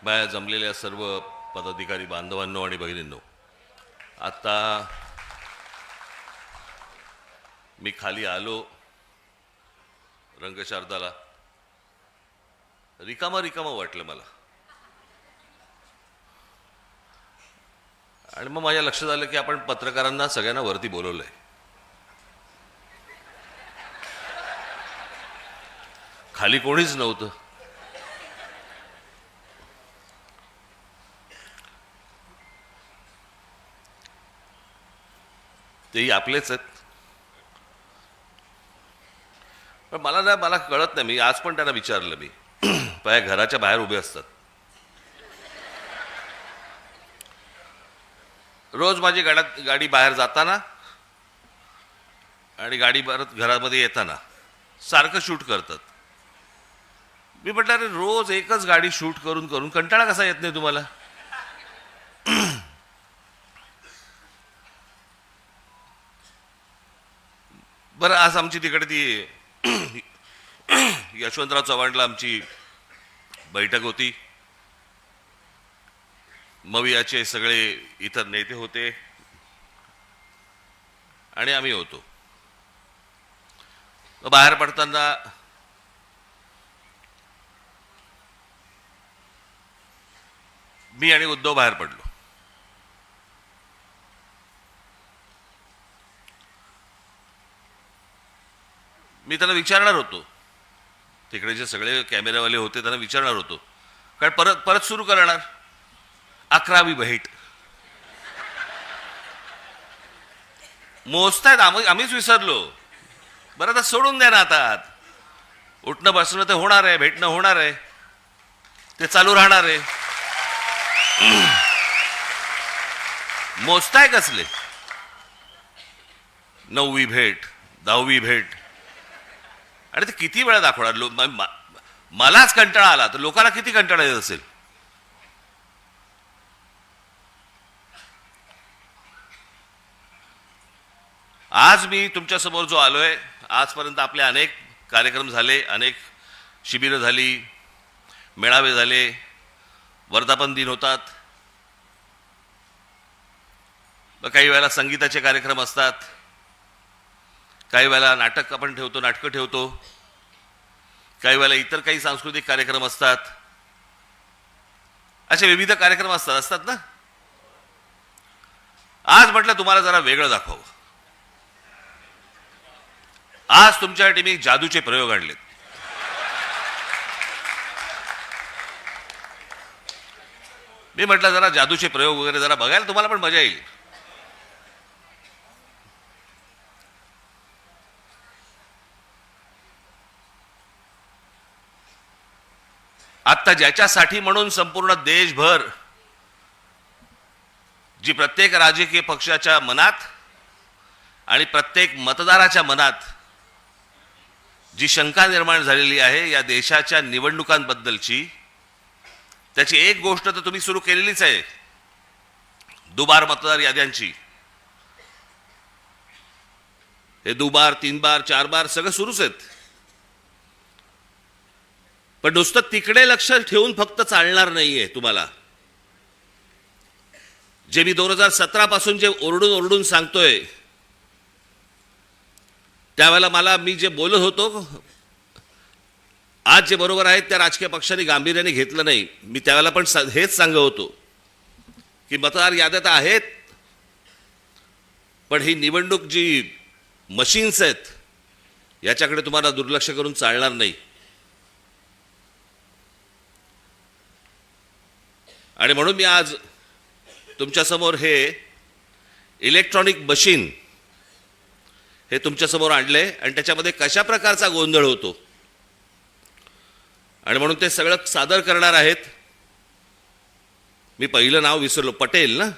बाहेर जमलेल्या सर्व पदाधिकारी बांधवांनो आणि भगिनींनो, आता मी खाली आलो रंगशारदाला, रिकामा रिकामा वाटलं मला. आणि मग माझ्या लक्षात आलं की आपण पत्रकारांना सगळ्यांना वरती बोलवलंय. खाली कोणीच नव्हतं. तेही आपलेच आहेत. पण मला कळत नाही. मी आज पण त्यांना विचारलं, मी पाय घराच्या बाहेर उभे असतात. रोज माझी गाडी बाहेर जाताना आणि गाडी परत घरामध्ये येताना सारखं शूट करतात. मी म्हटलं, अरे रोज एकच गाडी शूट करून करून कंटाळा कसा येत नाही तुम्हाला? बरं, आज आमची तिकडे ती यशवंतराव चव्हाणला आमची बैठक होती. मवियाचे सगळे इतर नेते होते आणि आम्ही होतो. बाहेर पडताना मी आणि उद्धव बाहेर पडलो. मी त्यांना विचारणार होतो, तिकडे जे सगळे कॅमेरावाले होते त्यांना विचारणार होतो, कारण परत परत सुरू करणार 11वी भेट. मोजतायत, आम्हीच विसरलो. बरं, आता सोडून द्या ना. आता उठणं बसणं तर होणार आहे, भेटणं होणार आहे, ते चालू राहणार आहे. मोजताय कसले? 9वी भेट, 10वी भेट, आणि ते किती वेळा दाखवणार? मलाच कंटाळा आला तर लोकांना किती कंटाळा येत असेल? आज मी तुमच्या समोर जो आलोय, आजपर्यंत आपले अनेक कार्यक्रम झाले, अनेक शिबिरं झाली, मेळावे झाले, वर्धापन दिन होतात, काही वेळेला संगीताचे कार्यक्रम असतात, काही वेळेला नाटक आपण ठेवतो, नाटकं ठेवतो, काही वेळेला इतर काही सांस्कृतिक कार्यक्रम असतात. असे विविध कार्यक्रम असतात ना. आज म्हटलं तुम्हाला जरा वेगळं दाखवावं. आज तुमच्यासाठी मी जादूचे प्रयोग आणलेत. मी म्हटलं जरा जादूचे प्रयोग वगैरे जरा बघायला तुम्हाला पण मजा येईल. आत्ता ज्याच्यासाठी म्हणून संपूर्ण देशभर जी प्रत्येक राजकीय पक्षाच्या मनात आणि प्रत्येक मतदाराच्या मनात जी शंका निर्माण झालेली आहे या देशाच्या निवडणुकांबद्दलची, त्याची एक गोष्ट तर तुम्ही सुरू केलेलीच आहे, दुबार मतदार याद्यांची. हे दुबार, 3 बार, 4 बार सगळं सुरूच आहेत. पण नुसतं तिकडे लक्ष ठेवून फक्त चालणार नाहीये तुम्हाला. जे मी 2017 पासून जे ओरडून ओरडून सांगतोय, त्यावेळेला मी जे बोलत होतो, आज जे बरोबर आहेत त्या राजकीय पक्षांनी गांभीर्याने घेतलं नाही. मी त्यावेळेला पण हेच सांगत होतो की मतदार याद्या आहेत, पण ही निवडणूक जी मशीन्स आहेत याच्याकडे तुम्हाला दुर्लक्ष करून चालणार नाही. आणि म्हणून मी आज तुमच्यासमोर हे इलेक्ट्रॉनिक मशीन हे तुमच्यासमोर आणले आणि त्याच्यामध्ये कशा प्रकारचा गोंधळ होतो आणि म्हणून ते सगळं सादर करणार आहेत. मी पहिलं नाव विसरलो, पटेल ना,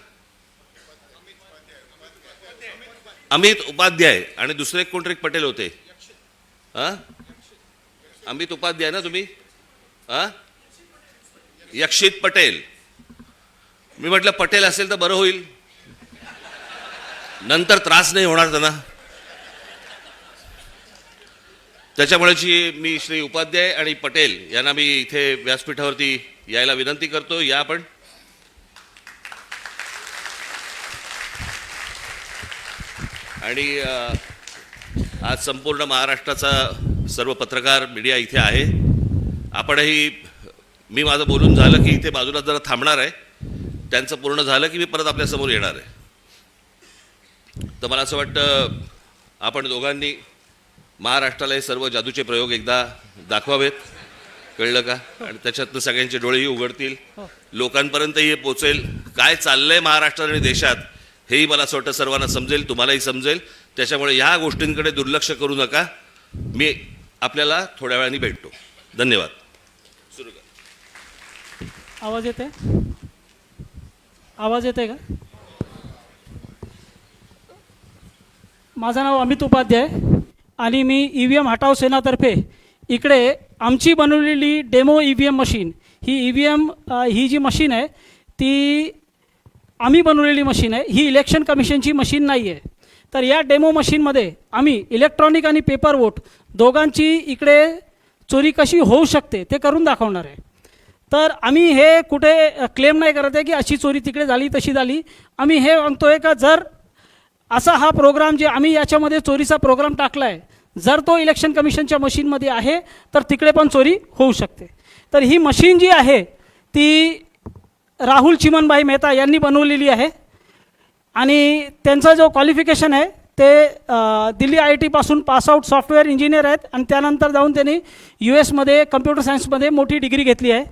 अमित उपाध्याय, आणि दुसरे कोणतरी पटेल होते. अमित उपाध्याय ना तुम्ही? यक्षित पटेल. मी म्हटलं पटेल असेल तर बरं होईल, नंतर त्रास नाही होणार त्यांना. त्याच्यामुळेची मी श्री उपाध्याय आणि पटेल यांना मी इथे व्यासपीठावरती यायला विनंती करतो. या आपण. आणि आज संपूर्ण महाराष्ट्राचा सर्व पत्रकार मीडिया इथे आहे. आपणही, मी माझं बोलून झालं की इथे बाजूला जरा थांबणार आहे. त्यांचं पूर्ण झालं की मी परत आपल्यासमोर येणार आहे. तर मला असं वाटतं आपण दोघांनी महाराष्ट्राला हे सर्व जादूचे प्रयोग एकदा दाखवावेत. कळलं का? आणि त्याच्यातनं सगळ्यांचे डोळेही उघडतील, लोकांपर्यंतही हे पोचेल काय चाललंय महाराष्ट्रात आणि देशात, हेही मला असं वाटतं सर्वांना समजेल, तुम्हालाही समजेल. त्याच्यामुळे ह्या गोष्टींकडे दुर्लक्ष करू नका. मी आपल्याला थोड्या वेळाने भेटतो. धन्यवाद. सुरू कर. आवाज येते? आवाज येते का? माझं नाव अमित उपाध्याय आणि मी EVM हटाव सेनातर्फे इकडे आमची बनवलेली डेमो EVM मशीन, ही EVM ही जी मशीन आहे ती आम्ही बनवलेली मशीन आहे. ही इलेक्शन कमिशनची मशीन नाही आहे. तर या डेमो मशीनमध्ये आम्ही इलेक्ट्रॉनिक आणि पेपर वोट दोघांची इकडे चोरी कशी होऊ शकते ते करून दाखवणार आहे. तर आम्ही हे कुठे क्लेम नाही करत आहे की अशी चोरी तिकडे झाली तशी झाली. आम्ही हे म्हणतो आहे का जर असा हा प्रोग्राम जे आम्ही याच्यामध्ये चोरीचा प्रोग्राम टाकला आहे, जर तो इलेक्शन कमिशनच्या मशीनमध्ये आहे तर तिकडे पण चोरी होऊ शकते. तर ही मशीन जी आहे ती राहुल चिमनभाई मेहता यांनी बनवलेली आहे आणि त्यांचा जो क्वालिफिकेशन आहे ते दिल्ली IIT पासून पासआउट सॉफ्टवेअर इंजिनियर आहेत आणि त्यानंतर जाऊन त्यांनी US कम्प्युटर सायन्समध्ये मोठी डिग्री घेतली आहे.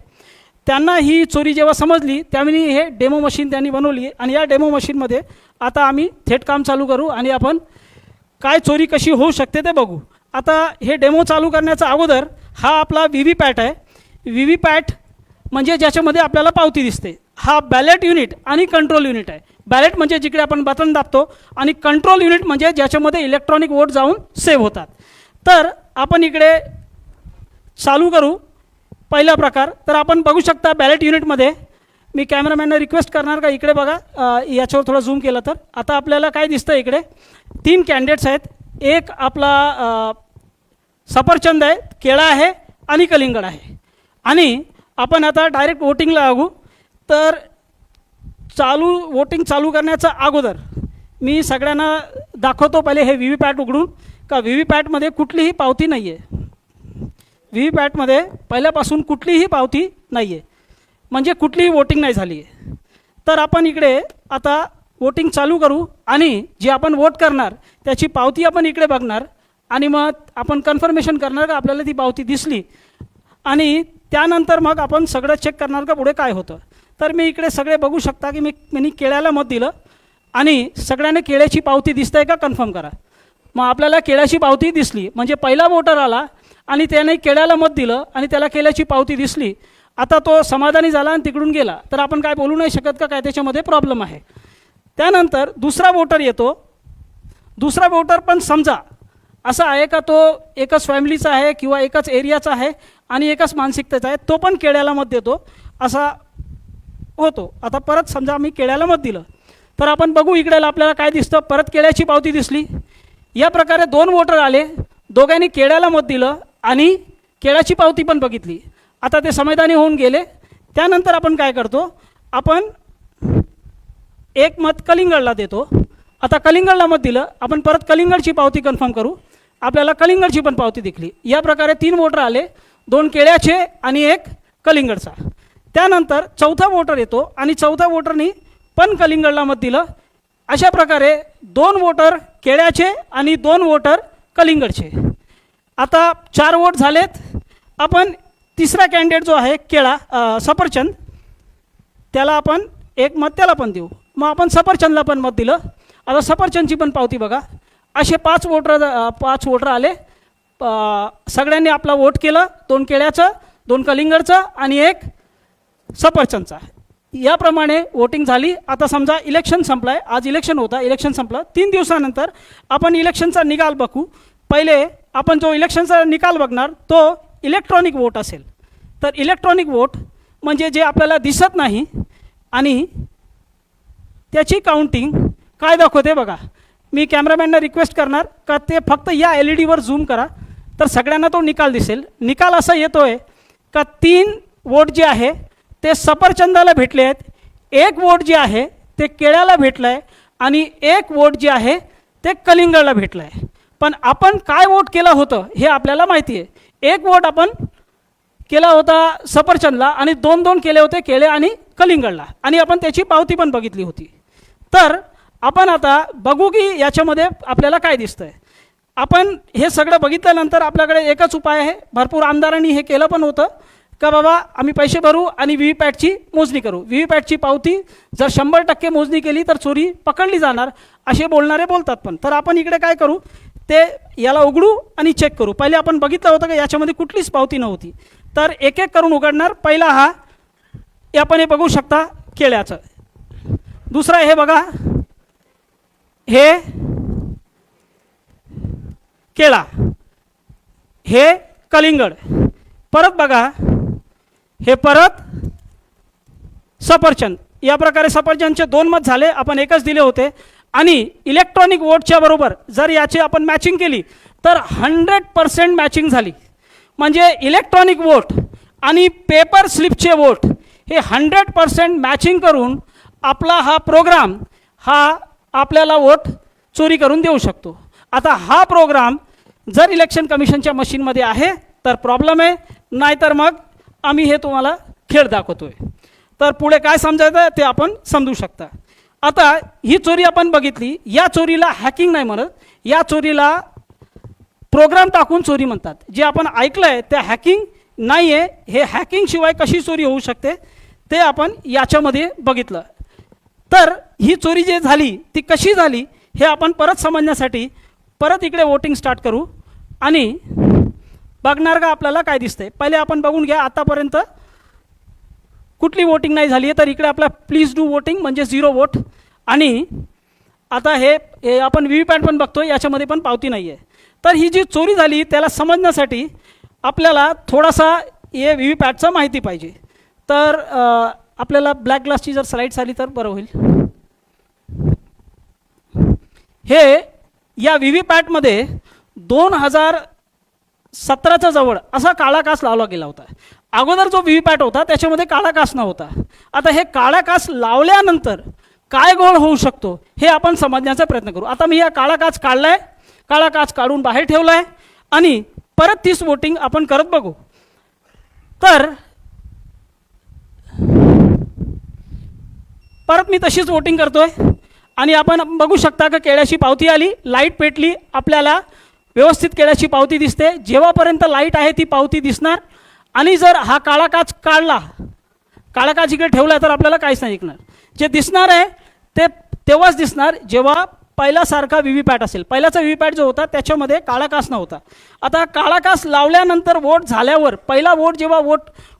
त्यांना ही चोरी जेव्हा समजली त्यावेळी हे डेमो मशीन त्यांनी बनवली आणि या डेमो मशीनमध्ये आता आम्ही थेट काम चालू करू आणि आपण काय चोरी कशी होऊ शकते ते बघू. आता हे डेमो चालू करण्याचा अगोदर हा आपला VVPAT आहे. VVPAT म्हणजे ज्याच्यामध्ये आपल्याला पावती दिसते. हा बॅलेट युनिट आणि कंट्रोल युनिट आहे. बॅलेट म्हणजे जिकडे आपण बटन दाबतो आणि कंट्रोल युनिट म्हणजे ज्याच्यामध्ये इलेक्ट्रॉनिक वोट जाऊन सेव्ह होतात. तर आपण इकडे चालू करू पहिला प्रकार. तर आपण बघू शकता बॅलेट युनिटमध्ये, मी कॅमेरामॅनला रिक्वेस्ट करणार का इकडे बघा, याच्यावर थोडं झूम केलं तर आता आपल्याला काय दिसतं इकडे 3 कॅन्डिडेट्स आहेत. एक आपला सफरचंद आहे, केळा आहे आणि कलिंगड आहे. आणि आपण आता डायरेक्ट वोटिंगला लागू. तर वोटिंग चालू करण्याचा अगोदर मी सगळ्यांना दाखवतो पहिले हे VVPAT उघडून का VVPATमध्ये कुठलीही पावती नाही आहे. VVPATमध्ये पहिल्यापासून कुठलीही पावती नाही आहे, म्हणजे कुठलीही वोटिंग नाही झाली आहे. तर आपण इकडे आता वोटिंग चालू करू आणि जे आपण वोट करणार त्याची पावती आपण इकडे बघणार आणि मग आपण कन्फर्मेशन करणार का आपल्याला ती पावती दिसली आणि त्यानंतर मग आपण सगळं चेक करणार का पुढे काय होतं. तर मी इकडे सगळे बघू शकता की मी केळ्याला मत दिलं आणि सगळ्यांना केळ्याची पावती दिसत आहे का कन्फर्म करा. मग आपल्याला केळ्याची पावती दिसली म्हणजे पहिला वोटर आला आणि त्याने केळ्याला मत दिलं आणि त्याला केळ्याची पावती दिसली. आता तो समाधानी झाला आणि तिकडून गेला तर आपण काय बोलू नाही शकत का काय त्याच्यामध्ये प्रॉब्लेम आहे. त्यानंतर दुसरा वोटर येतो. दुसरा वोटर पण समजा असा आहे का तो एकच फॅमिलीचा आहे किंवा एकच एरियाचा आहे आणि एकच मानसिकतेचा आहे, तो पण केळ्याला मत देतो असा होतो. आता परत समजा मी केळ्याला मत दिलं तर आपण बघू इकडे आपल्याला काय दिसतं, परत केळ्याची पावती दिसली. या प्रकारे 2 वोटर आले, दोघांनी केळ्याला मत दिलं आणि केळ्याची पावती पण बघितली. आता ते समाधानी होऊन गेले. त्यानंतर आपण काय करतो, आपण एक मत कलिंगडला देतो. आता कलिंगडला मत दिलं, आपण परत कलिंगडची पावती कन्फर्म करू. आपल्याला कलिंगडची पण पावती दिसली. या प्रकारे 3 वोटर आले, 2 केळ्याचे आणि 1 कलिंगडचा. त्यानंतर चौथा वोटर येतो आणि चौथा वोटरनी पण कलिंगडला मत दिलं. अशा प्रकारे 2 वोटर केळ्याचे आणि 2 वोटर कलिंगडचे. आता 4 वोट झालेत. आपण तिसरा कॅन्डिडेट जो आहे केळा सफरचंद, त्याला आपण 1 मत त्याला पण देऊ. मग आपण सफरचंदला पण मत दिलं. आता सफरचंदची पण पावती बघा. असे 5 वोटर आले. सगळ्यांनी आपला वोट केलं, 2 केळ्याचं, 2 कलिंगडचं आणि 1 सफरचंदचा. याप्रमाणे वोटिंग झाली. आता समजा इलेक्शन संपलं आहे, आज इलेक्शन होता, इलेक्शन संपलं. 3 दिवसानंतर आपण इलेक्शनचा निकाल बघू. पहिले आपण जो इलेक्शनचा निकाल बघणार तो इलेक्ट्रॉनिक वोट असेल. तर इलेक्ट्रॉनिक वोट म्हणजे जे आपल्याला दिसत नाही आणि त्याची काउंटिंग काय दाखवते बघा. मी कॅमेरामॅनला रिक्वेस्ट करणार का ते फक्त या LED वर झूम करा. तर सगळ्यांना तो निकाल दिसेल. निकाल असा येतो आहे का 3 वोट जे आहे ते सफरचंदाला भेटले आहेत, 1 वोट जे आहे ते केळ्याला भेटलं आहे आणि 1 वोट जे आहे ते कलिंगडला भेटलं आहे. पण आपण काय वोट केलं होतं हे आपल्याला माहिती आहे. 1 वोट आपण केला होता सफरचंदला आणि 2-2 केले होते केळे आणि कलिंगडला, आणि आपण त्याची पावती पण बघितली होती. तर आपण आता बघू की याच्यामध्ये आपल्याला काय दिसतंय. आपण हे सगळं बघितल्यानंतर आपल्याकडे एकच उपाय आहे. भरपूर आमदारांनी हे केलं पण होतं का बाबा आम्ही पैसे भरू आणि व्हीव्हीपॅटची मोजणी करू, व्हीव्हीपॅटची पावती जर 100% मोजणी केली तर चोरी पकडली जाणार, असे बोलणारे बोलतात. पण तर आपण इकडे काय करू, ते याला उघडू आणि चेक करू. पहिले आपण बघितलं होतं की याच्यामध्ये कुठलीच पावती नव्हती. तर एक एक करून उघडणार. पहिला हा आपण हे बघू शकता केळ्याचं, दुसरा हे बघा हे केळा, हे कलिंगड, परत बघा हे परत सफरचंद. या प्रकारे सफरचंदचे 2 मत झाले, आपण एकच दिले होते. आणि इलेक्ट्रॉनिक वोटच्या बरोबर जर याची आपण मॅचिंग केली तर 100% मॅचिंग झाली. म्हणजे इलेक्ट्रॉनिक वोट आणि पेपर स्लिपचे वोट हे 100% मॅचिंग करून आपला हा प्रोग्राम हा आपल्याला वोट चोरी करून देऊ शकतो. आता हा प्रोग्राम जर इलेक्शन कमिशनच्या मशीनमध्ये आहे तर प्रॉब्लेम आहे, नाहीतर मग आम्ही हे तुम्हाला खेळ दाखवतोय. तर पुढे काय समजायचं ते आपण समजू शकता. आता ही चोरी आपण बघितली, या चोरीला हॅकिंग नाही म्हणत, या चोरीला प्रोग्राम टाकून चोरी म्हणतात. जे आपण ऐकलं आहे ते हॅकिंग नाही आहे. हे हॅकिंगशिवाय कशी चोरी होऊ शकते ते आपण याच्यामध्ये बघितलं. तर ही चोरी जे झाली ती कशी झाली हे आपण परत समजण्यासाठी परत इकडे वोटिंग स्टार्ट करू आणि बघणार का आपल्याला काय दिसतंय. पहिले आपण बघून घ्या आतापर्यंत कुठली वोटिंग नाही झाली आहे. तर इकडे आपला प्लीज डू वोटिंग म्हणजे 0 वोट. आणि आता हे आपण व्हीव्हीपॅट पण बघतोय, याच्यामध्ये पण पावती नाही आहे. तर ही जी चोरी झाली त्याला समजण्यासाठी आपल्याला थोडासा हे व्हीव्हीपॅटचं माहिती पाहिजे. तर आपल्याला ब्लॅक ग्लासची जर स्लाईड्स आली तर बरं होईल. हे या व्हीव्हीपॅटमध्ये 2017च्या जवळ असा काळा काच लावला गेला होता. अगोदर जो व्हीव्हीपॅट होता त्याच्यामध्ये काळा काच नव्हता. आता हे काळा काच लावल्यानंतर काय घोळ होऊ शकतो हे आपण समजण्याचा प्रयत्न करू. आता मी हा काळा काच काढला आहे, काळा काच काढून बाहेर ठेवला आहे आणि परत 30 वोटिंग आपण करत बघू. तर परत मी तशीच वोटिंग करतोय आणि आपण बघू शकता की केळ्याची पावती आली, लाईट पेटली, आपल्याला व्यवस्थित केळ्याची पावती दिसते. जेव्हापर्यंत लाईट आहे ती पावती दिसणार. आणि जर हा काळा काच काढला, काळा काच इकडे ठेवला तर आपल्याला काहीच नाही दिसणार. जे दिसणार आहे ते तेव्हाच दिसणार जेव्हा पहिल्यासारखा व्हीव्हीपॅट असेल. पहिल्याचा व्हीव्हीपॅट जो होता त्याच्यामध्ये काळा काच नव्हता. आता काळा काच लावल्यानंतर वोट झाल्यावर पहिला वोट जेव्हा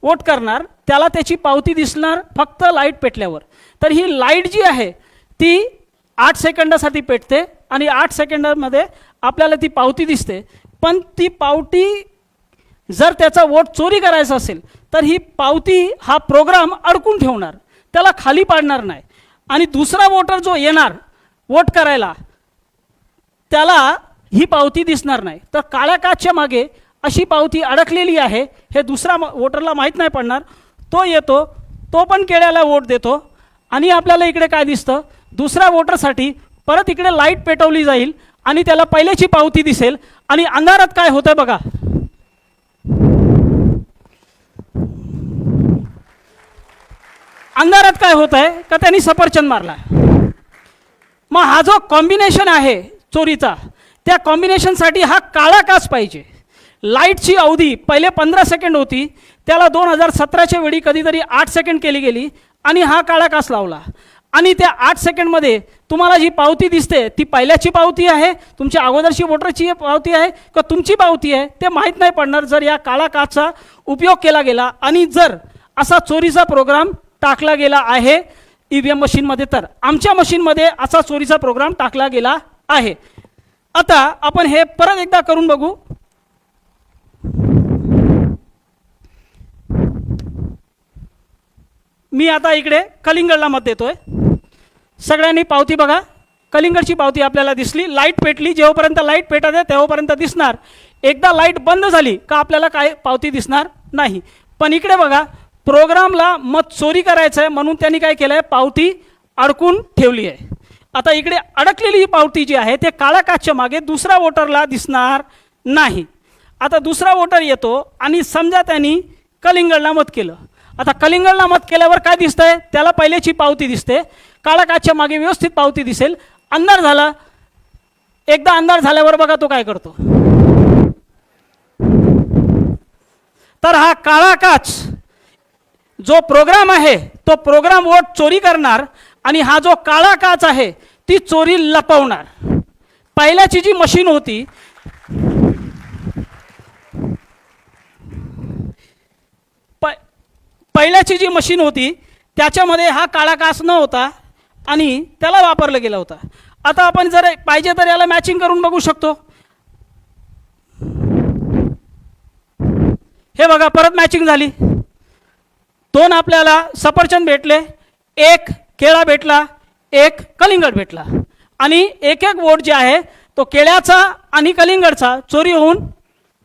वोट करणार त्याला त्याची पावती दिसणार फक्त लाईट पेटल्यावर. तर ही लाईट जी आहे ती 8 सेकंदासाठी पेटते आणि 8 सेकंदामध्ये आपल्याला ती पावती दिसते. पण ती पावती जर त्याचा वोट चोरी करायचा असेल तर ही पावती हा प्रोग्राम अडकून ठेवणार, त्याला खाली पाडणार नाही. आणि दुसरा वोटर जो येणार वोट करायला त्याला ही पावती दिसणार नाही. तर काळ्या काचच्या मागे अशी पावती अडकलेली आहे हे दुसरा वोटरला माहीत नाही पडणार. तो येतो, तो पण केळ्याला वोट देतो आणि आपल्याला इकडे काय दिसतं, दुसऱ्या वोटरसाठी परत इकडे लाईट पेटवली जाईल आणि त्याला पहिल्याची पावती दिसेल. आणि अंधारात काय होतंय बघा, अंधारात काय होत आहे का त्यांनी सफरचंद मारला. मग हा जो कॉम्बिनेशन आहे चोरीचा त्या कॉम्बिनेशनसाठी हा काळा काच पाहिजे. लाईटची अवधी पहिले 15 सेकंड होती, त्याला 2017च्या वेळी कधीतरी 8 सेकंड केली गेली आणि हा काळा काच लावला. आणि त्या 8 सेकंडमध्ये तुम्हाला जी पावती दिसते ती पहिल्याची पावती आहे, तुमच्या अगोदरची वोटरची पावती आहे का तुमची पावती आहे ते माहीत नाही पडणार जर या काळा काचचा उपयोग केला गेला आणि जर असा चोरीचा प्रोग्राम टाकला गेला आहे EVM मशीनमध्ये. तर आमच्या मशीनमध्ये असा चोरीचा प्रोग्राम टाकला गेला आहे. आता आपण हे परत एकदा करून बघू. मी आता इकडे कलिंगडला मत देतोय. सगळ्यांनी पावती बघा, कलिंगडची पावती आपल्याला दिसली, लाईट पेटली. जेव्हापर्यंत लाईट पेटत आहे तेव्हापर्यंत दिसणार. एकदा लाईट बंद झाली का आपल्याला काय पावती दिसणार नाही. पण इकडे बघा, प्रोग्रामला मत चोरी करायचं आहे म्हणून त्यांनी काय केलं आहे, पावती अडकून ठेवली आहे. आता इकडे अडकलेली ही पावती जी आहे ते काळ्या काचच्या मागे दुसरा वोटरला दिसणार नाही. आता दुसरा वोटर येतो आणि समजा त्यांनी कलिंगडला मत केलं. आता कलिंगडला मत केल्यावर काय दिसतंय, त्याला पहिल्याची पावती दिसते, काळ्या काचच्या मागे व्यवस्थित पावती दिसेल. अंधार झाला, एकदा अंधार झाल्यावर बघा तो काय करतो. तर हा काळा काच जो प्रोग्राम आहे तो प्रोग्राम वोट चोरी करणार आणि हा जो काळा काच आहे ती चोरी लपवणार. पहिल्याची जी मशीन होती पहिल्याची जी मशीन होती त्याच्यामध्ये हा काळा काच न होता आणि त्याला वापरला गेला होता. आता आपण जर पाहिजे तर याला मॅचिंग करून बघू शकतो. हे बघा, परत मॅचिंग झाली. 2 आपल्याला सफरचंद भेटले, 1 केळा भेटला, 1 कलिंगड भेटला आणि एक वोट जे आहे तो केळ्याचा आणि कलिंगडचा चोरी होऊन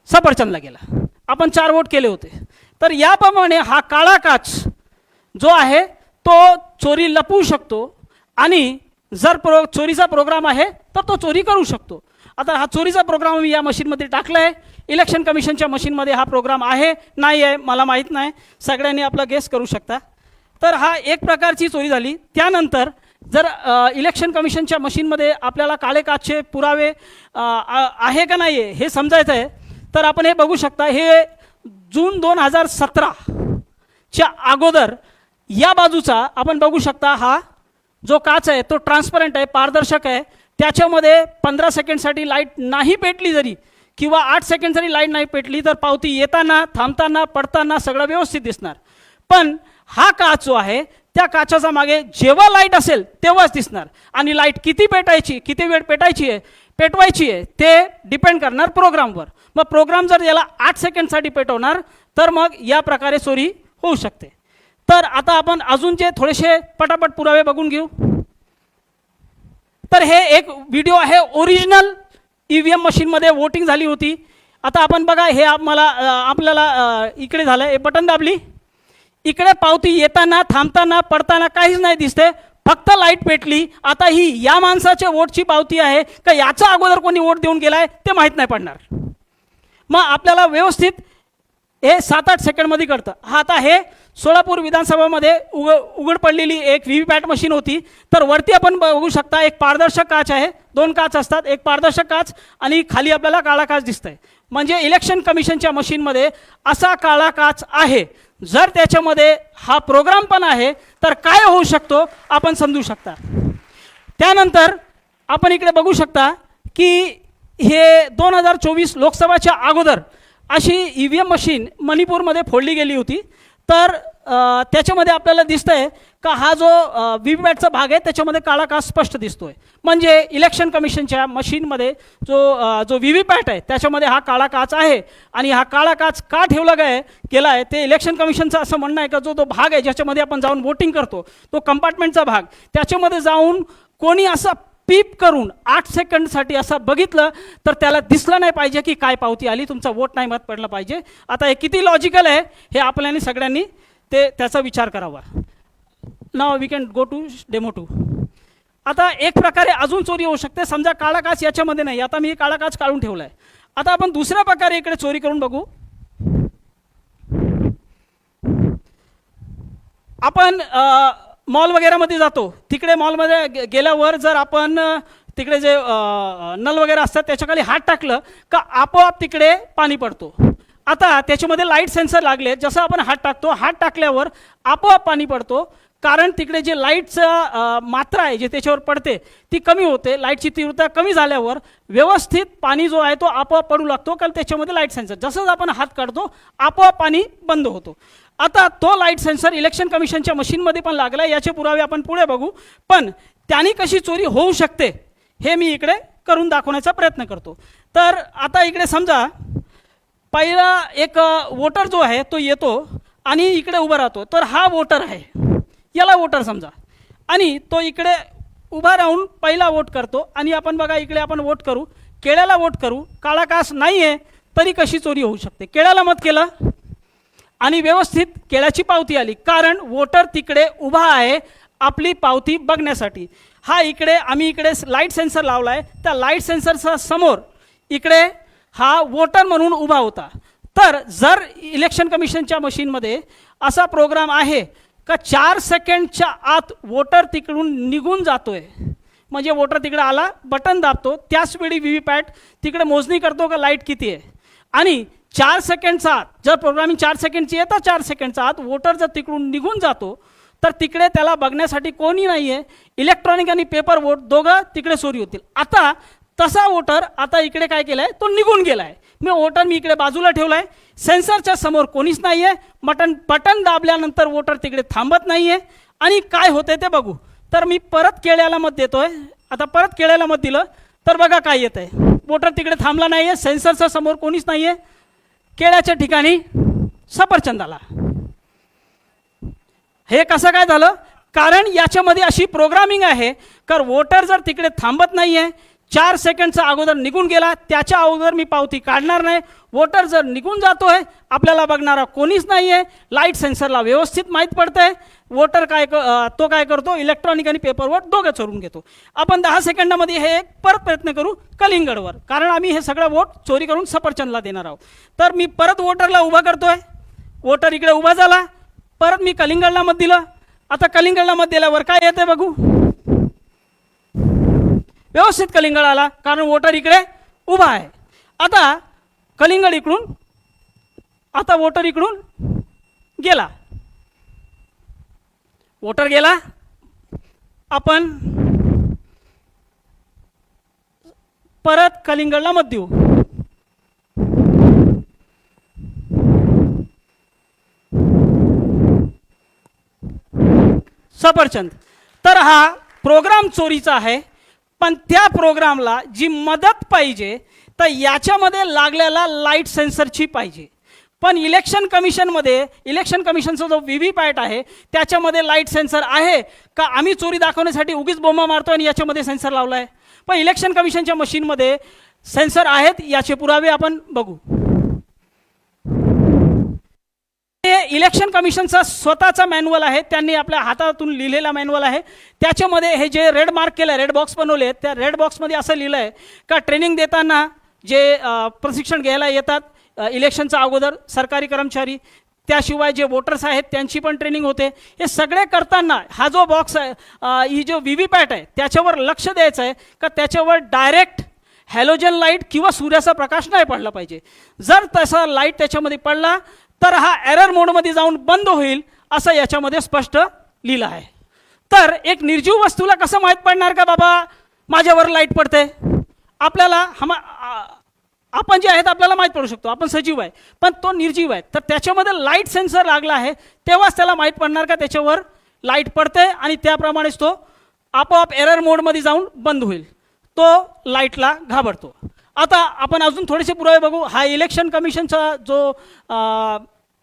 सफरचंदला गेला. आपण 4 वोट केले होते. तर याप्रमाणे हा काळा काच जो आहे तो चोरी लपवू शकतो आणि जर चोरीचा प्रोग्राम आहे तर तो चोरी करू शकतो. आता हा चोरीचा प्रोग्राम मी या मशीनमध्ये टाकला आहे. इलेक्शन कमिशनच्या मशीनमध्ये हा प्रोग्राम आहे नाही आहे मला माहीत नाही, सगळ्यांनी आपला गेस करू शकता. तर हा एक प्रकारची चोरी झाली. त्यानंतर जर इलेक्शन कमिशनच्या मशीनमध्ये आपल्याला काळे काचचे पुरावे आहे का नाही आहे हे समजायचं आहे तर आपण हे बघू शकता. हे जून 2017च्या अगोदर या बाजूचा आपण बघू शकता, हा जो काच आहे तो ट्रान्सपरंट आहे, पारदर्शक आहे. त्याच्यामध्ये 15 सेकंडसाठी लाईट नाही पेटली जरी किंवा 8 सेकंड जरी लाईट नाही पेटली तर पावती येताना, थांबताना, पडताना सगळं व्यवस्थित दिसणार. पण हा काच जो आहे त्या काचाचा मागे जेव्हा लाईट असेल तेव्हाच दिसणार आणि लाईट किती पेटायची, किती वेळ पेटवायची आहे ते डिपेंड करणार प्रोग्रामवर. मग प्रोग्राम जर याला 8 सेकंडसाठी पेटवणार तर मग या प्रकारे चोरी होऊ शकते. तर आता आपण अजून जे थोडेसे पटापट पुरावे बघून घेऊ. तर हे एक व्हिडिओ आहे, ओरिजिनल EVM मशीनमध्ये वोटिंग झाली होती. आता आपण बघा, हे आपल्याला इकडे झालं, हे बटन दाबली, इकडे पावती येताना, थांबताना, पडताना काहीच नाही दिसते, फक्त लाईट पेटली. आता ही या माणसाच्या वोटची पावती आहे का याचा अगोदर कोणी वोट देऊन गेलाय ते माहीत नाही पडणार. मग आपल्याला व्यवस्थित हे 7-8 सेकंडमध्ये कळतं. हा आता हे सोलापूर विधानसभामध्ये उघड पडलेली एक व्हीव्हीपॅट मशीन होती. तर वरती आपण बघू शकता एक पारदर्शक काच आहे, 2 काच असतात, एक पारदर्शक काच आणि खाली आपल्याला काळा काच दिसतंय. म्हणजे इलेक्शन कमिशनच्या मशीनमध्ये असा काळा काच आहे. जर त्याच्यामध्ये हा प्रोग्राम पण आहे तर काय होऊ शकतो आपण समजू शकता. त्यानंतर आपण इकडे बघू शकता की हे 2024 लोकसभाच्या अगोदर अशी EVM मशीन मणिपूरमध्ये फोडली गेली होती. तर त्याच्यामध्ये आपल्याला दिसतंय का हा जो व्हीव्हीपॅटचा भाग आहे त्याच्यामध्ये काळा काच स्पष्ट दिसतोय. म्हणजे इलेक्शन कमिशनच्या मशीनमध्ये जो व्हीव्हीपॅट आहे त्याच्यामध्ये हा काळा काच आहे. आणि हा काळा काच का ठेवला गेला आहे ते इलेक्शन कमिशनचं असं म्हणणं आहे का जो भाग आहे ज्याच्यामध्ये आपण जाऊन वोटिंग करतो तो कंपार्टमेंटचा भाग, त्याच्यामध्ये जाऊन कोणी असा पीप करून 8 सेकंडसाठी असं बघितलं तर त्याला दिसलं नाही पाहिजे की काय पावती आली, तुमचा वोट नाही मत पडला पाहिजे. आता हे किती लॉजिकल आहे हे आपल्याला सगळ्यांनी त्याचा विचार करावा. Now we can go to demo 2. आता एक प्रकारे अजून चोरी होऊ शकते. समजा काळा काच याच्यामध्ये नाही, आता मी काळा काच काढून ठेवला आहे. आता आपण दुसऱ्या प्रकारे इकडे चोरी करून बघू. आपण मॉल वगैरेमध्ये जातो, तिकडे मॉलमध्ये गेल्यावर जर आपण तिकडे जे नल वगैरे असतात त्याच्याखाली हात टाकलं का आपोआप तिकडे पाणी पडतो. आता त्याच्यामध्ये लाईट सेन्सर लागले, जसं आपण हात टाकतो, हात टाकल्यावर आपोआप पाणी पडतो. कारण तिकडे जे लाईटचं मात्रा आहे जे त्याच्यावर पडते ती कमी होते. लाईटची तीव्रता कमी झाल्यावर व्यवस्थित पाणी जो आहे तो आपोआप पडू लागतो, कारण त्याच्यामध्ये लाईट सेन्सर, जसंच आपण हात काढतो आपोआप पाणी बंद होतो. आता तो लाईट सेन्सर इलेक्शन कमिशनच्या मशीनमध्ये पण लागला. याचे पुरावे आपण पुढे बघू. पण त्याने कशी चोरी होऊ शकते हे मी इकडे करून दाखवण्याचा प्रयत्न करतो. तर आता इकडे समजा पहिला एक वोटर जो आहे तो येतो आणि इकडे उभा राहतो. तर हा वोटर आहे, याला वोटर समजा, आणि तो इकडे उभा राहून पहिला वोट करतो. आणि आपण बघा इकडे आपण वोट करू, केळ्याला वोट करू, काळा काच नाही आहे तरी कशी चोरी होऊ शकते? केळ्याला मत केलं आणि व्यवस्थित केळ्याची पावती आली, कारण वोटर तिकडे उभा आहे आपली पावती बघण्यासाठी. हा इकडे आम्ही इकडे लाईट सेन्सर लावला आहे, त्या लाईट सेन्सरचा समोर इकडे हा वोटर म्हणून उभा होता. तर जर इलेक्शन कमिशनच्या मशीनमध्ये असा प्रोग्राम आहे का 4 सेकंडच्या आत वोटर तिकडून निघून जातोय, म्हणजे वोटर तिकडे आला, बटन दाबतो, त्याच वेळी व्हीव्हीपॅट तिकडे मोजणी करतो का लाईट किती आहे, आणि 4 सेकंडचा आत जर प्रोग्रामिंग 4 सेकंडची आहे तर 4 सेकंडचा आत वोटर जर तिकडून निघून जातो, तर तिकडे त्याला बघण्यासाठी कोणी नाही आहे. इलेक्ट्रॉनिक आणि पेपर वोट दोघं तिकडे चोरी होतील. आता तसा वोटर आता इकडे काय केलं आहे, तो निघून गेला आहे. मी इकडे बाजूला ठेवला आहे, सेन्सरच्या समोर कोणीच नाही आहे, बटन दाबल्यानंतर वोटर तिकडे थांबत नाही आहे. आणि काय होते ते बघू. तर मी परत केळ्याला मत देतोय. आता परत केळ्याला मत दिलं तर बघा काय येत आहे, वोटर तिकडे थांबला नाही आहे, सेन्सरच्या समोर कोणीच नाही आहे, केळ्याच्या ठिकाणी सफरचंद आला. हे कसं काय झालं? कारण याच्यामध्ये अशी प्रोग्रामिंग आहे का वोटर जर तिकडे थांबत नाही आहे, 4 सेकंडचा अगोदर निघून गेला, त्याच्या अगोदर मी पावती काढणार नाही. वोटर जर निघून जातोय, आपल्याला बघणारा कोणीच नाही आहे, लाईट सेन्सरला व्यवस्थित माहीत पडतंय, वोटर तो काय करतो, इलेक्ट्रॉनिक आणि पेपर वोट दोघं चोरून घेतो. आपण 10 सेकंदामध्ये हे एक परत प्रयत्न करू कलिंगडवर, कारण आम्ही हे सगळं वोट चोरी करून सफरचंदला देणार आहोत. तर मी परत वोटरला उभा करतोय, वोटर इकडे उभा झाला, परत मी कलिंगडला मत दिलं. आता कलिंगडला मत दिल्यावर काय येते बघू. व्यवस्थित कलिंगड आला, कारण वोटर इकडे उभा आहे. आता कलिंगड इकडून, आता वोटर इकडून गेला, वोटर गेला. आपण परत कलिंगडला मत देऊ. सफरचंद. तर हा प्रोग्राम चोरीचा आहे, पण त्या प्रोग्रामला जी मदत पाहिजे तर याच्यामध्ये लागलेला लाईट सेन्सरची पाहिजे. पण इलेक्शन कमिशनचा जो व्हीव्हीपॅट आहे त्याच्यामध्ये लाईट सेन्सर आहे का? आम्ही चोरी दाखवण्यासाठी उगीच बोंबा मारतो आणि याच्यामध्ये सेन्सर लावला आहे. पण इलेक्शन कमिशनच्या मशीनमध्ये सेन्सर आहेत, याचे पुरावे आपण बघू. हे इलेक्शन कमिशनचा स्वतःचा मॅन्युअल आहे, त्यांनी आपल्या हातातून लिहिलेला मॅन्युअल आहे. त्याच्यामध्ये हे जे रेड मार्क केलं, रेड बॉक्स बनवले, त्या रेड बॉक्समध्ये असं लिहिलं आहे का ट्रेनिंग देताना जे प्रशिक्षण घ्यायला येतात इलेक्शनच्या अगोदर सरकारी कर्मचारी, त्याशिवाय जे वोटर्स आहेत त्यांची पण ट्रेनिंग होते. हे सगळे करताना हा जो बॉक्स आहे, ही जो व्हीव्हीपॅट आहे, त्याच्यावर लक्ष द्यायचं आहे का त्याच्यावर डायरेक्ट हॅलोजन लाईट किंवा सूर्याचा प्रकाश नाही पडला पाहिजे. जर तसा लाईट त्याच्यामध्ये पडला तर हा एरर मोडमध्ये जाऊन बंद होईल, असं याच्यामध्ये स्पष्ट लिहिलं आहे. तर एक निर्जीव वस्तूला कसं माहीत पडणार का बाबा माझ्यावर लाईट पडते? आपल्याला आपण जे आहेत आपल्याला माहीत पडू शकतो, आपण सजीव आहे, पण तो निर्जीव आहे. तर त्याच्यामध्ये लाईट सेन्सर लागला आहे, तेव्हाच त्याला माहीत पडणार का त्याच्यावर लाईट पडते, आणि त्याप्रमाणेच तो आपोआप एरर मोडमध्ये जाऊन बंद होईल, तो लाईटला घाबरतो. आता आपण अजून थोडेसे पुरावे बघू. हा इलेक्शन कमिशनचा जो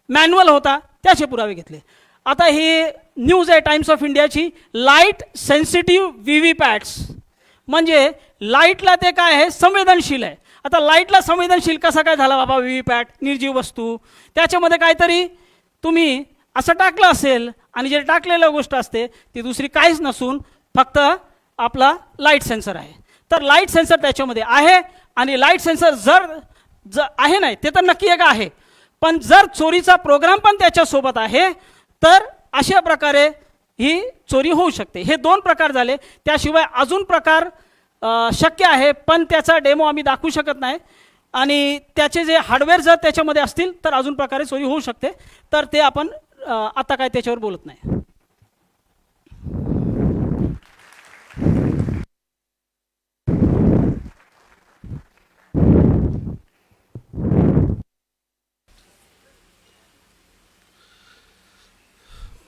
मॅन्युअल होता त्याचे पुरावे घेतले. आता ही न्यूज आहे टाइम्स ऑफ इंडियाची, लाईट सेन्सिटिव्ह व्हीव्हीपॅट्स, म्हणजे लाईटला ते काय आहे, संवेदनशील आहे. आता लाईटला संवेदनशील कसा काय झाला बाबा व्हीव्हीपॅट, निर्जीव वस्तू, त्याच्यामध्ये काहीतरी तुम्ही असं टाकलं असेल, आणि जे टाकलेलं गोष्ट असते ती दुसरी काहीच नसून फक्त आपला लाईट सेन्सर आहे. तर लाईट सेन्सर त्याच्यामध्ये आहे, आणि लाईट सेन्सर जर आहे नाही ते तर नक्की एक आहे, पण जर चोरीचा प्रोग्राम पण त्याच्यासोबत आहे तर अशा प्रकारे ही चोरी होऊ शकते. हे 2 प्रकार झाले. त्याशिवाय अजून प्रकार शक्य आहे, पण त्याचा डेमो आम्ही दाखवू शकत नाही, आणि त्याचे जे हार्डवेअर जर त्याच्यामध्ये असतील तर अजून प्रकारे चोरी होऊ शकते. तर ते आपण आता काय त्याच्यावर बोलत नाही.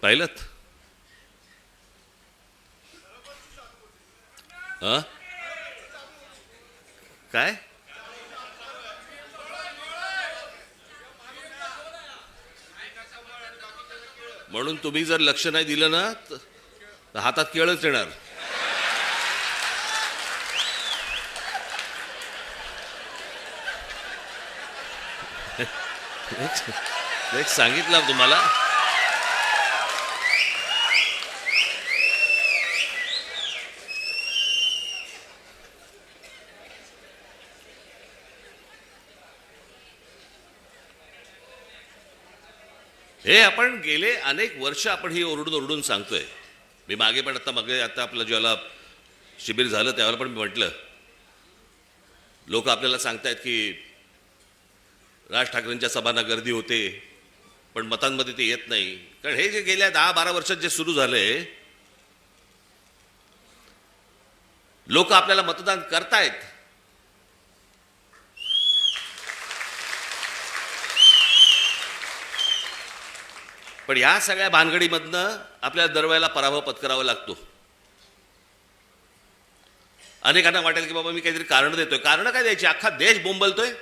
पाहिलं काय? म्हणून तुम्ही जर लक्ष नाही दिलं ना तर हातात केळच येणार. एक सांगितलं तुम्हाला. हे आपण गेले अनेक वर्ष आपण ही ओरडून ओरडून सांगतोय. मी मागे पण आता आपलं ज्याला शिबिर झालं त्यावेळेला पण मी म्हटलं, लोक आपल्याला सांगतायत की राज ठाकरेंच्या सभांना गर्दी होते पण मतांमध्ये ते येत नाही. कारण हे जे गेल्या 10-12 वर्षात जे सुरू झालंय, लोक आपल्याला मतदान करतायत, पण या सगळ्या भानगडीमधनं आपल्याला दरवेळेला पराभव पत्करावा लागतो. अनेकांना वाटेल की बाबा मी काहीतरी कारण देतोय. कारण काय द्यायची, अख्खा देश बोंबलतोय.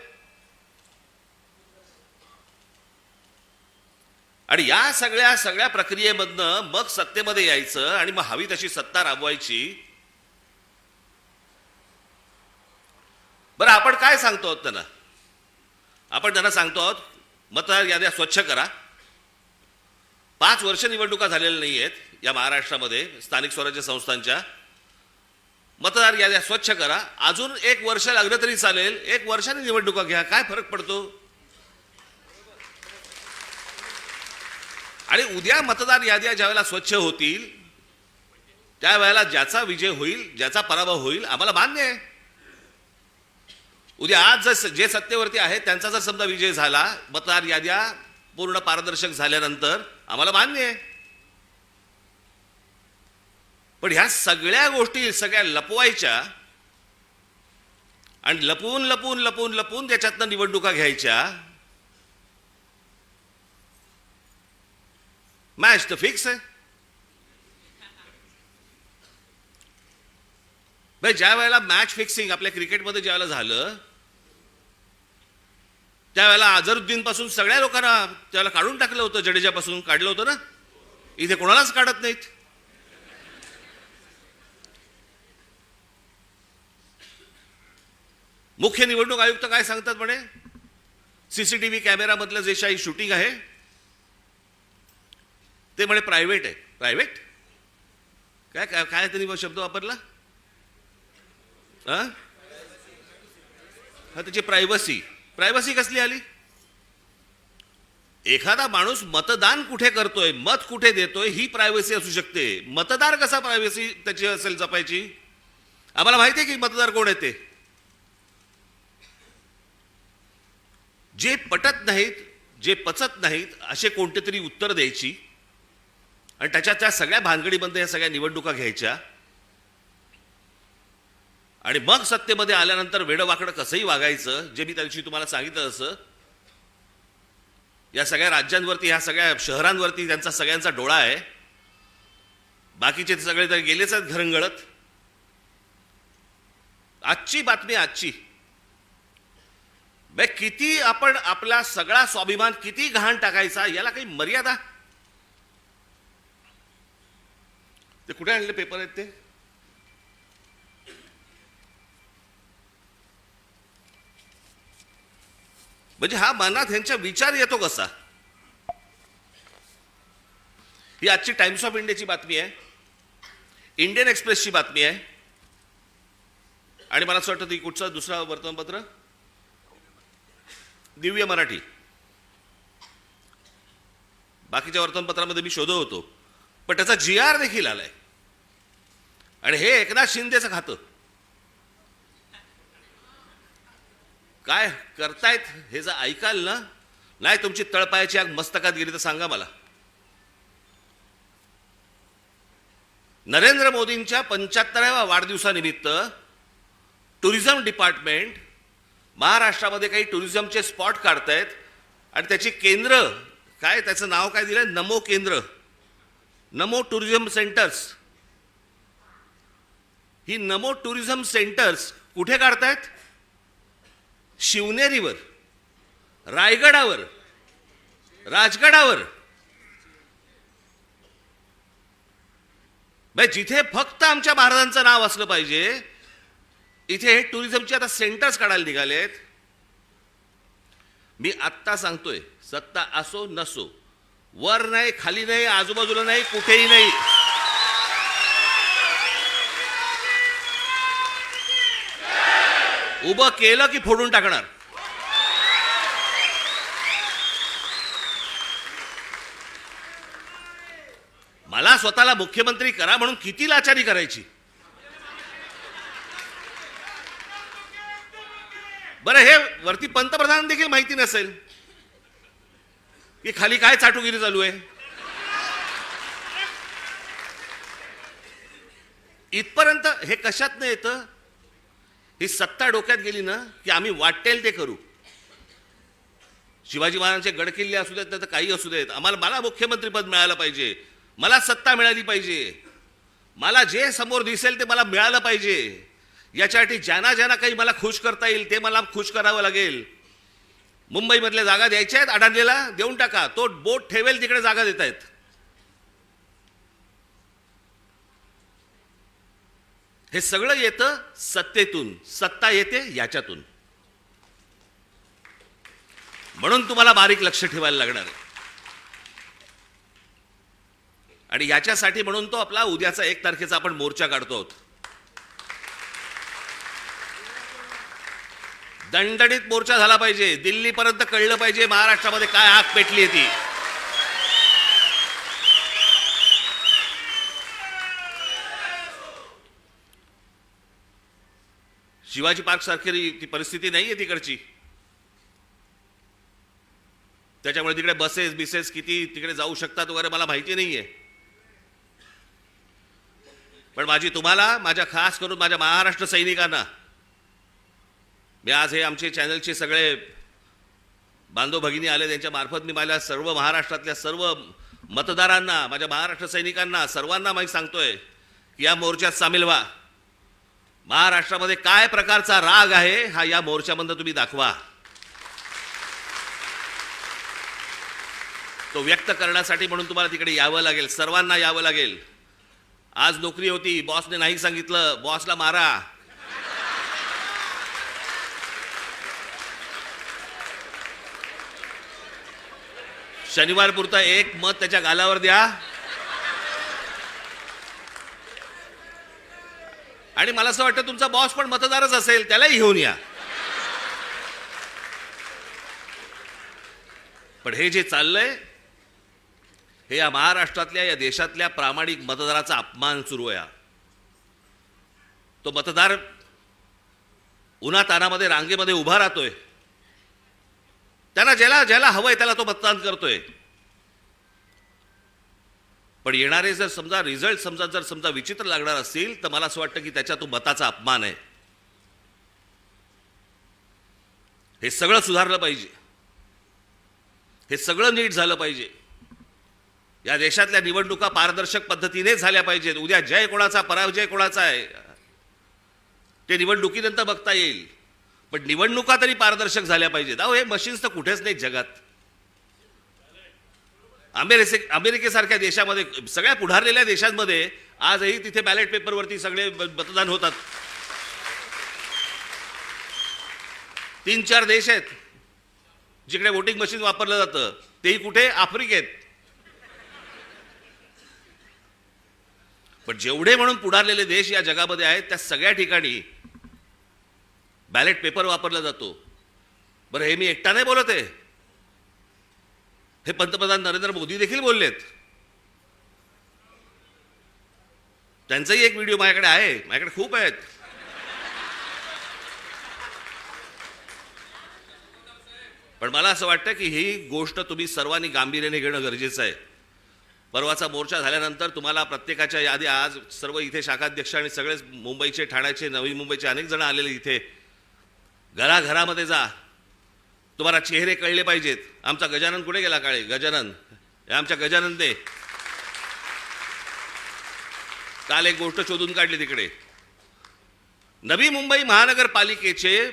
आणि या सगळ्या प्रक्रियेमधनं मग सत्तेमध्ये यायचं आणि मग हवी तशी सत्ता राबवायची. बरं, आपण काय सांगतो आहोत त्यांना? आपण त्यांना सांगतो आहोत मतदार याद्या स्वच्छ करा. 5 वर्ष निवडणुका झालेल्या नाही आहेत या महाराष्ट्रामध्ये स्थानिक स्वराज्य संस्थांच्या. मतदार याद्या स्वच्छ करा. अजून 1 वर्ष लागलं तरी चालेल, 1 वर्षाने निवडणुका घ्या, काय फरक पडतो? आणि उद्या मतदार याद्या ज्यावेळेला स्वच्छ होतील त्यावेळेला ज्याचा विजय होईल, ज्याचा पराभव होईल, आम्हाला मान्य आहे. उद्या आज जे सत्तेवरती आहेत त्यांचा जर समजा विजय झाला, मतदार याद्या पूर्ण पारदर्शक झाल्यानंतर, आम्हाला मान्य आहे. पण ह्या सगळ्या गोष्टी सगळ्या लपवायच्या आणि लपून लपून लपून लपून त्याच्यातनं निवडणुका घ्यायच्या. मॅच तर फिक्स आहे. भाई, ज्या वेळेला मॅच फिक्सिंग आपल्या क्रिकेटमध्ये ज्या वेळेला झालं, त्यावेळेला अझरुद्दीन पासून सगळ्या लोकांना त्याला काढून टाकलं होतं. जडेजापासून काढलं होतं ना. इथे कोणालाच काढत नाहीत. मुख्य निवडणूक आयुक्त काय सांगतात म्हणे, सीसीटीव्ही कॅमेरामधलं जे काही शूटिंग आहे ते म्हणे प्रायव्हेट आहे. प्रायव्हेट काय काय काय त्यांनी शब्द वापरला? हा, त्याची प्रायव्हसी. प्रायव्हसी कसली आली? एखादा माणूस मतदान कुठे करतोय, मत कुठे देतोय, ही प्रायव्हसी असू शकते. मतदार कसा प्रायव्हसी त्याची असेल जपायची? आम्हाला माहिती आहे की मतदार कोण आहे ते. जे पटत नाहीत, जे पचत नाहीत, असे कोणते तरी उत्तर द्यायची आणि त्या सगळ्या भानगडीमध्ये या सगळ्या निवडणुका घ्यायच्या. आणि मग सत्तेमध्ये आल्यानंतर वेडवाकडं कसंही वागायचं, जे मी त्या दिवशी तुम्हाला सांगितलं तसं. या सगळ्या राज्यांवरती, ह्या सगळ्या शहरांवरती त्यांचा सगळ्यांचा डोळा आहे. बाकीचे सगळे तर गेलेच आहेत घरंगळत. आजची बातमी, आजची बे, किती आपण आपला सगळा स्वाभिमान किती घाण टाकायचा, याला काही मर्यादा? ते कुठे आणले पेपर आहेत ते? म्हणजे हा मनात ह्यांचा विचार येतो कसा? ही आजची टाइम्स ऑफ इंडियाची बातमी आहे, इंडियन एक्सप्रेसची बातमी आहे, आणि मला असं वाटतं ती कुठचं दुसरा वर्तमानपत्र, दिव्य मराठी. बाकीच्या वर्तमानपत्रामध्ये मी शोधत होतो, पण त्याचा GR देखील आलाय. आणि हे एकनाथ शिंदेचं खातं. काय करतायत हे जर ऐकाल ना, नाही तुमची तळपायाची आग मस्तकात गेली तर सांगा मला. नरेंद्र मोदींच्या 75व्या वाढदिवसानिमित्त टुरिझम डिपार्टमेंट महाराष्ट्रामध्ये काही टुरिझमचे स्पॉट काढतायत आणि त्याची केंद्र, काय त्याचं नाव काय दिलंय, नमो केंद्र, नमो टुरिझम सेंटर्स. ही नमो टुरिझम सेंटर्स कुठे काढतायत? शिवनेरीवर, रायगडावर, राजगडावर. जिथे फक्त आमच्या महाराजांचं नाव असलं पाहिजे, इथे हे टुरिझमचे आता सेंटर्स काढायला निघालेत. मी आत्ता सांगतोय, सत्ता असो नसो, वर नाही, खाली नाही, आजूबाजूला नाही, कुठेही नाही, उभं केलं की फोडून टाकणार. मला स्वतःला मुख्यमंत्री करा म्हणून किती लाचारी करायची. बरं, हे वरती पंतप्रधान देखील माहिती नसेल की खाली काय चाटुगिरी चालू आहे. इथपर्यंत हे कशात नाही येतं. ही सत्ता डोक्यात गेली ना की आम्ही वाटेल ते करू. शिवाजी महाराजांचे गडकिल्ले असू देत तर काही असू देत, मला मुख्यमंत्रीपद मिळालं पाहिजे, मला सत्ता मिळाली पाहिजे, मला जे समोर दिसेल ते मला मिळालं पाहिजे. याच्यासाठी ज्यांना ज्यांना काही मला खुश करता येईल ते मला खुश करावं लागेल. मुंबईमधल्या जागा द्यायच्या आहेत, अडाणलेला देऊन टाका, तो बोट ठेवेल तिकडे जागा देत आहेत. हे सगळं येतं सत्तेतून, सत्ता येते याच्यातून. म्हणून तुम्हाला बारीक लक्ष ठेवायला लागणार आहे. आणि याच्यासाठी म्हणून तो आपला उद्याचा 1 तारखेचा आपण मोर्चा काढतो आहोत. दणदणीत मोर्चा झाला पाहिजे, दिल्लीपर्यंत कळलं पाहिजे महाराष्ट्रामध्ये काय आग पेटली ती. शिवाजी पार्क सारखी ती परिस्थिती नाहीये तिकडची. त्याच्यामुळे तिकडे बसेस किती तिकडे जाऊ शकतात वगैरे मला माहिती नाहीये. पण तुम्हाला, माझ्या खास करून माझ्या महाराष्ट्र सैनिकांना, मी आज हे आमचे चॅनलचे सगळे बांधव भगिनी आले त्यांच्या मार्फत मी माझ्या सर्व महाराष्ट्रातल्या सर्व मतदारांना, माझ्या महाराष्ट्र सैनिकांना सर्वांना मी सांगतोय की या मोर्चात सामील व्हा. महाराष्ट्रामध्ये काय प्रकारचा राग आहे हा या मोर्चामध्ये तुम्ही दाखवा. तो व्यक्त करण्यासाठी म्हणून तुम्हाला तिकडे यावं लागेल, सर्वांना यावं लागेल. आज नोकरी होती, बॉसने नाही सांगितलं, बॉसला मारा. शनिवार पुरता 1 मत त्याच्या गालावर द्या. आणि मला असं वाटतं तुमचा बॉस पण मतदारच असेल, त्यालाही घेऊन या. पण हे जे चाललंय हे या महाराष्ट्रातल्या, या देशातल्या प्रामाणिक मतदाराचा अपमान सुरू आहे. तो मतदार उन्हातानामध्ये रांगेमध्ये उभा राहतोय, त्यांना ज्याला हवंय त्याला तो मतदान करतोय. पण येणारे जर समजा रिझल्ट समजा विचित्र लागणार असतील तर मला असं वाटतं की त्याच्या तो मताचा अपमान आहे. हे सगळं सुधारलं पाहिजे, हे सगळं नीट झालं पाहिजे. या देशातल्या निवडणुका पारदर्शक पद्धतीने झाल्या पाहिजेत. उद्या जय कोणाचा पराजय कोणाचा आहे ते निवडणुकीनंतर बघता येईल, पण निवडणुका तरी पारदर्शक झाल्या पाहिजेत. अहो, हे मशीन्स तर कुठेच नाहीत जगात. अमेरिकेसारख्या देशामध्ये, सगळ्या पुढारलेल्या देशांमध्ये आजही तिथे बॅलेट पेपरवरती सगळे मतदान होतात. 3-4 देश आहेत जिकडे वोटिंग मशीन वापरलं जातं, तेही कुठे? आफ्रिकेत. पण जेवढे म्हणून पुढारलेले देश या जगामध्ये आहेत त्या सगळ्या ठिकाणी बॅलेट पेपर वापरला जातो. बरं, हे मी एकटा नाही बोलत आहे, हे पंतप्रधान नरेंद्र मोदी देखील बोललेत. त्यांचाही एक व्हिडिओ माझ्याकडे आहे, माझ्याकडे खूप आहेत. पण मला असं वाटतं की ही गोष्ट तुम्ही सर्वांनी गांभीर्याने घेणं गरजेचं आहे. परवाचा मोर्चा झाल्यानंतर तुम्हाला प्रत्येकाच्या यादी, आज सर्व इथे शाखाध्यक्ष आणि सगळेच मुंबईचे, ठाण्याचे, नवी मुंबईचे अनेक जण आलेले इथे, घराघरामध्ये जा, तुम्हाला चेहरे कळले पाहिजेत. आमचा गजानन कुठे गेला? काळे गजानन, हे आमच्या गजानन दे. काल एक गोष्ट शोधून काढली तिकडे. नवी मुंबई महानगरपालिकेचे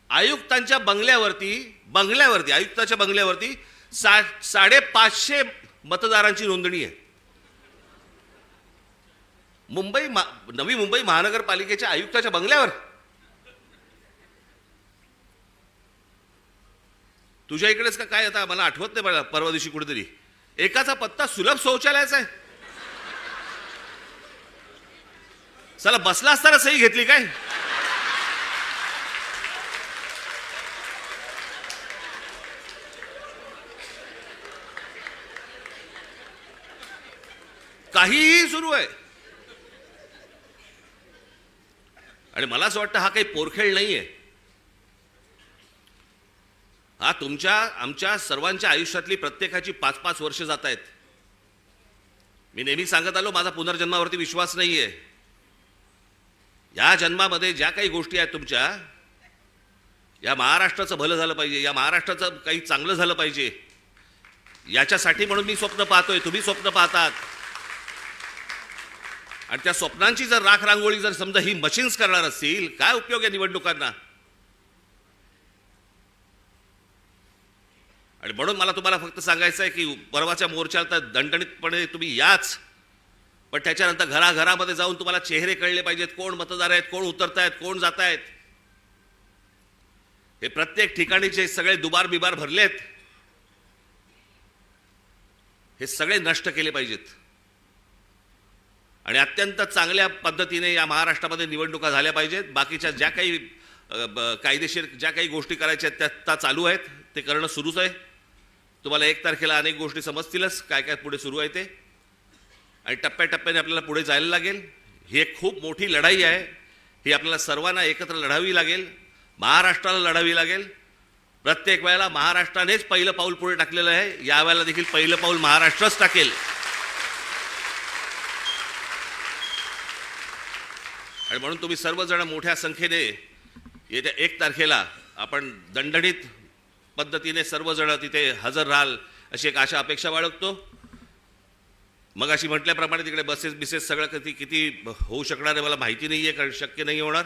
आयुक्तांच्या बंगल्यावरती आयुक्ताच्या बंगल्यावरती 550 मतदारांची नोंदणी आहे. नवी मुंबई महानगरपालिकेच्या आयुक्ताच्या बंगल्यावर. तुझ्या इकडेच का काय? आता मला आठवत नाही, मला परवा दिवशी कुठेतरी एकाचा पत्ता सुलभ शौचालयाचा आहे. चला बसला असताना सही घेतली काय? काहीही सुरू आहे. आणि मला असं वाटतं हा काही पोरखेळ नाहीये. हा तुमच्या आमच्या सर्वांच्या आयुष्यातली प्रत्येकाची 5-5 वर्ष जात आहेत. मी नेहमी सांगत आलो, माझा पुनर्जन्मावरती विश्वास नाहीये. या जन्मामध्ये ज्या काही गोष्टी आहेत तुमच्या, या महाराष्ट्राचं भलं झालं पाहिजे, या महाराष्ट्राचं काही चांगलं झालं पाहिजे, याच्यासाठी म्हणून मी स्वप्न पाहतोय, तुम्ही स्वप्न पाहतात. आणि त्या स्वप्नांची जर राख रांगोळी जर समजा ही मशीन्स करणार असतील, काय उपयोग आहे निवडणुकांना? आणि म्हणून मला तुम्हाला फक्त सांगायचं आहे की परवाच्या मोर्चाला तर दणदणीतपणे तुम्ही याच, पण त्याच्यानंतर घराघरामध्ये जाऊन तुम्हाला चेहरे कळले पाहिजेत, कोण मतदार आहेत, कोण उतरतायत, कोण जात आहेत. हे प्रत्येक ठिकाणी जे सगळे दुबार बिबार भरलेत, हे सगळे नष्ट केले पाहिजेत. आणि अत्यंत चांगल्या पद्धतीने या महाराष्ट्रामध्ये निवडणुका झाल्या पाहिजेत. बाकीच्या ज्या काही कायदेशीर ज्या काही गोष्टी करायच्या आहेत त्या चालू आहेत, ते करणं सुरूच आहे. तुम्हाला 1 तारखेला अनेक गोष्टी समजतीलच काय काय पुढे सुरू आहे ते. आणि टप्प्याटप्प्याने आपल्याला पुढे जायला लागेल. ही एक खूप मोठी लढाई आहे. ही आपल्याला सर्वांना एकत्र लढावी लागेल, महाराष्ट्राला लढावी लागेल. प्रत्येक वेळेला महाराष्ट्रानेच पहिलं पाऊल पुढे टाकलेलं आहे. यावेळेला देखील पहिलं पाऊल महाराष्ट्रच टाकेल. आणि म्हणून तुम्ही सर्वजण मोठ्या संख्येने येत्या 1 तारखेला आपण दणदणीत पद्धतीने सर्वजण तिथे हजर राहाल अशी एक आशा अपेक्षा बाळगतो. मग अशी म्हटल्याप्रमाणे तिकडे बसेस बिसेस सगळं किती होऊ शकणार आहे मला माहिती नाही आहे, कारण शक्य नाही होणार.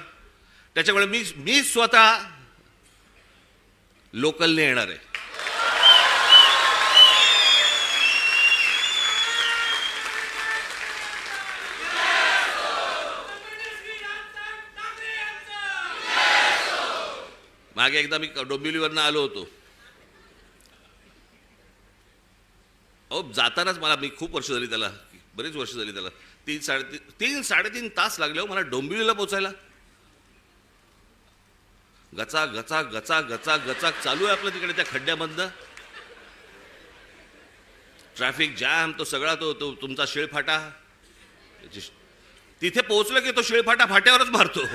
त्याच्यामुळे मी स्वतः लोकलने येणार आहे. मागे एकदा मी डोंबिवलीवरनं आलो होतो. जातानाच मला, मी खूप वर्ष झाली त्याला, बरेच वर्ष झाली त्याला, 3-3.5 तास लागले हो मला डोंबिवलीला पोचायला. गचा गचा गचा गचा गचा चालू आहे आपलं तिकडे त्या खड्ड्यामधनं. ट्रॅफिक जॅम, तो सगळा तो तुमचा शिळफाटा. तिथे पोहोचलं की तो शिळफाटा फाट्यावरच मारतो.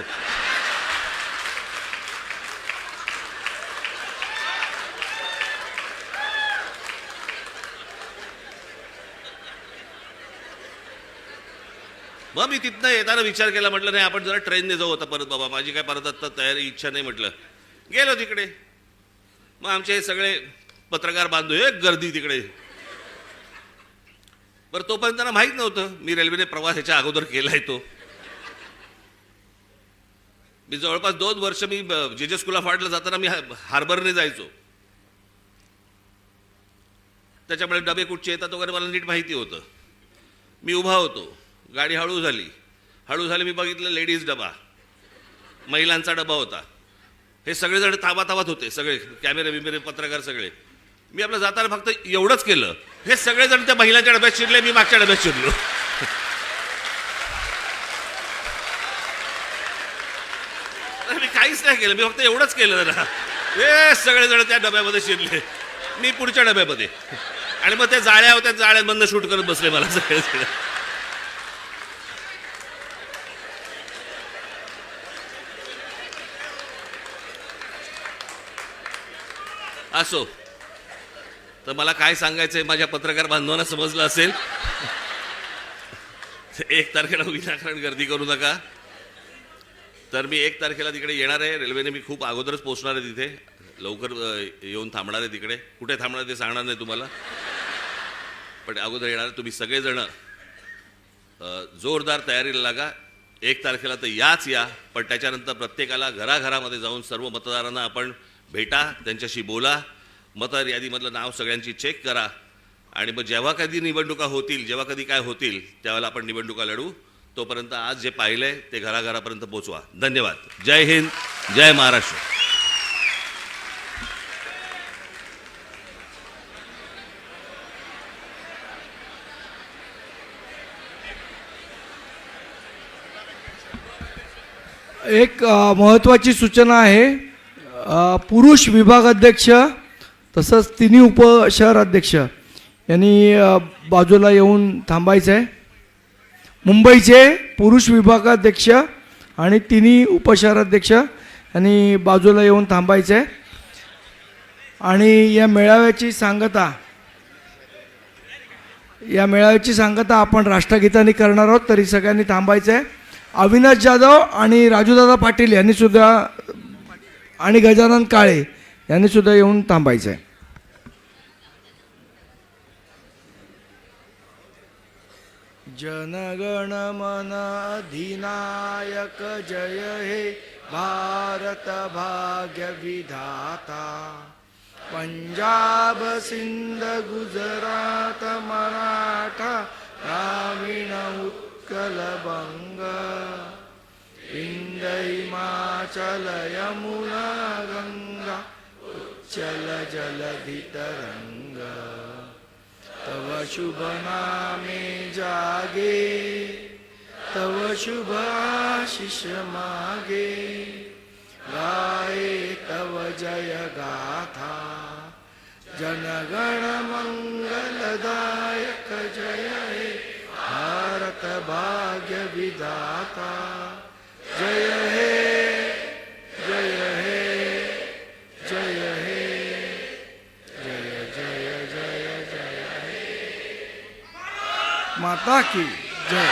मग मी तिथनं येताना विचार केला, म्हटलं नाही आपण जरा ट्रेनने जाऊ आता परत. बाबा माझी काय परत आता तयारी इच्छा नाही. म्हटलं गेलो तिकडे. मग आमचे हे सगळे पत्रकार बांधव, एक गर्दी तिकडे. बरं तोपर्यंत त्यांना माहीत नव्हतं मी रेल्वेने प्रवास ह्याच्या अगोदर केलाय तो. मी जवळपास 2 वर्ष मी जे स्कूल ऑफ आर्टला जाताना मी हार्बरने जायचो. त्याच्यामुळे डबे कुठचे येतात वगैरे मला नीट माहिती होतं. मी उभा होतो, गाडी हळू झाली, मी बघितलं लेडीज डबा, महिलांचा डबा होता. हे सगळेजण ताबाताबात होते, सगळे कॅमेरे बिमेरे पत्रकार सगळे. मी आपलं जाताना फक्त एवढंच केलं, हे सगळेजण त्या महिलांच्या डब्यात शिरले, मी मागच्या डब्यात शिरलो. मी काहीच नाही केलं, मी फक्त एवढंच केलं जरा. हे सगळेजण त्या डब्यामध्ये शिरले, मी पुढच्या डब्यामध्ये. आणि मग त्या जाळ्या होत्या, जाळ्यांमधनं शूट करत बसले मला सगळे. असो, तर मला काय सांगायचंय माझ्या पत्रकार बांधवांना समजलं असेल. 1 तारखेला विनाकारण गर्दी करू नका. तर मी 1 तारखेला तिकडे येणार आहे. रेल्वेने मी खूप अगोदरच पोहोचणार आहे तिथे, लवकर येऊन थांबणार आहे तिकडे. कुठे थांबणार ते सांगणार नाही तुम्हाला, पण अगोदर येणार. तुम्ही सगळेजण जोरदार तयारीला लागा. 1 तारखेला तर या, पण त्याच्यानंतर प्रत्येकाला घराघरामध्ये जाऊन सर्व मतदारांना आपण भेटा, त्यांच्याशी बोला, मतदार यादीमधलं नाव सगळ्यांची चेक करा. आणि मग जेव्हा कधी निवडणुका होतील, जेव्हा कधी काय होतील, त्यावेळेला आपण निवडणुका लढू. तोपर्यंत आज जे पाहिलंय ते घराघरापर्यंत पोचवा. धन्यवाद. जय हिंद, जय महाराष्ट्र. एक महत्त्वाची सूचना आहे. पुरुष विभागाध्यक्ष तसंच तिन्ही उपशहराध्यक्ष यांनी बाजूला येऊन थांबायचं आहे. मुंबईचे पुरुष विभागाध्यक्ष आणि तिन्ही उपशहराध्यक्ष यांनी बाजूला येऊन थांबायचं आहे. आणि या मेळाव्याची सांगता आपण राष्ट्रगीताने करणार आहोत, तरी सगळ्यांनी थांबायचं आहे. अविनाश जाधव आणि राजूदादा पाटील यांनी सुद्धा आणि गजानन काळे यांनी सुद्धा येऊन थांबायचं आहे. जनगण मन अधिनायक जय हे भारत भाग्य विधाता. पंजाब सिंध गुजरात मराठा ग्रामीण उत्कल बंग. विंध हिमाचल यमुना गंगा उच्चल जलधि तरंग. तव शुभ नामे जागे तव शुभ आशीष मागे. गाये तव जय गाथा जनगण मंगलदायक जय हे भारत भाग्य विधाता. जय हे जय हे जय हे जय जय जय जय हे. माता की जय.